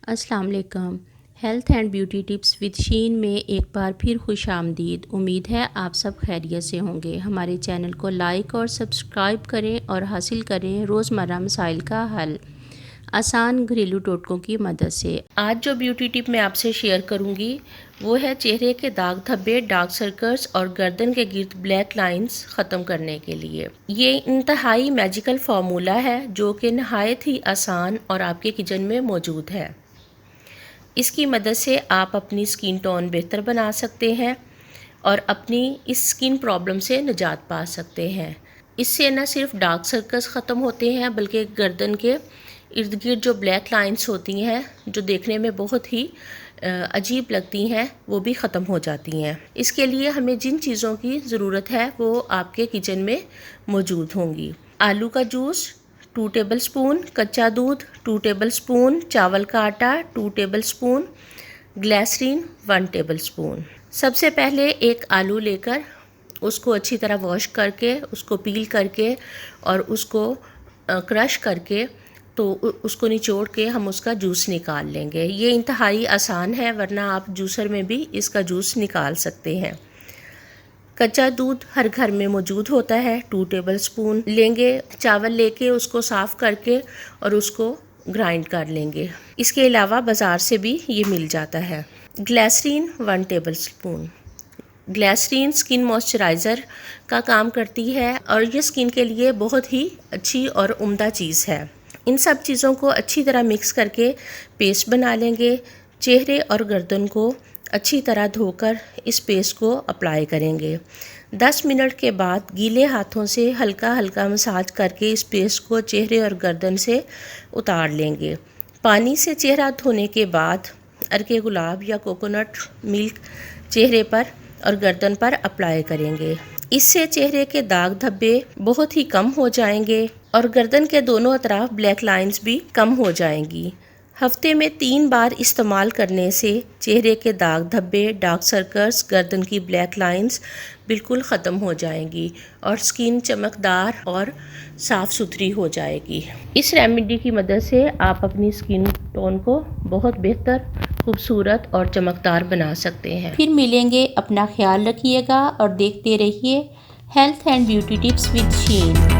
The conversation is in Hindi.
अस्सलाम वालेकुम। Health and beauty tips with Sheen में एक बार फिर खुश आमदीद। उम्मीद है आप सब खैरियत से होंगे। हमारे चैनल को लाइक और सब्सक्राइब करें और हासिल करें रोज़मर्रा मसाइल का हल आसान घरेलू टोटकों की मदद से। आज जो ब्यूटी टिप मैं आपसे शेयर करूंगी वो है चेहरे के दाग धब्बे, डार्क सर्कल्स और गर्दन के गिर्द ब्लैक लाइंस ख़त्म करने के लिए। ये इंतहाई मैजिकल फार्मूला है जो कि नहायत ही आसान और आपके किचन में मौजूद है। इसकी मदद से आप अपनी स्किन टोन बेहतर बना सकते हैं और अपनी इस स्किन प्रॉब्लम से निजात पा सकते हैं। इससे न सिर्फ डार्क सर्कल्स ख़त्म होते हैं बल्कि गर्दन के इर्द गिर्द जो ब्लैक लाइंस होती हैं जो देखने में बहुत ही अजीब लगती हैं वो भी ख़त्म हो जाती हैं। इसके लिए हमें जिन चीज़ों की ज़रूरत है वो आपके किचन में मौजूद होंगी। आलू का जूस 2 टेबलस्पून, कच्चा दूध 2 टेबलस्पून, चावल का आटा 2 टेबलस्पून, ग्लिसरीन 1 टेबलस्पून। सबसे पहले एक आलू लेकर उसको अच्छी तरह वॉश करके उसको पील करके और उसको क्रश करके तो उसको निचोड़ के हम उसका जूस निकाल लेंगे। ये इंतहाई आसान है वरना आप जूसर में भी इसका जूस निकाल सकते हैं। कच्चा दूध हर घर में मौजूद होता है, 2 टेबलस्पून लेंगे। चावल लेके उसको साफ़ करके और उसको ग्राइंड कर लेंगे। इसके अलावा बाज़ार से भी ये मिल जाता है। Glycerine 1 tablespoon. Glycerine skin moisturiser का काम करती है और ये स्किन के लिए बहुत ही अच्छी और उम्दा चीज़ है। इन सब चीज़ों को अच्छी तरह मिक्स करके पेस्ट बना लेंगे। चेहरे और गर्दन को अच्छी तरह धोकर इस पेस्ट को अप्लाई करेंगे। 10 मिनट के बाद गीले हाथों से हल्का हल्का मसाज करके इस पेस्ट को चेहरे और गर्दन से उतार लेंगे। पानी से चेहरा धोने के बाद अर्के गुलाब या कोकोनट मिल्क चेहरे पर और गर्दन पर अप्लाई करेंगे। इससे चेहरे के दाग धब्बे बहुत ही कम हो जाएंगे और गर्दन के दोनों तरफ ब्लैक लाइंस भी कम हो जाएंगी। हफ्ते में 3 बार इस्तेमाल करने से चेहरे के दाग धब्बे, डार्क सर्कल्स, गर्दन की ब्लैक लाइंस बिल्कुल ख़त्म हो जाएंगी और स्किन चमकदार और साफ़ सुथरी हो जाएगी। इस रेमेडी की मदद से आप अपनी स्किन टोन को बहुत बेहतर, खूबसूरत और चमकदार बना सकते हैं। फिर मिलेंगे, अपना ख्याल रखिएगा और देखते रहिए health and beauty tips with sheen.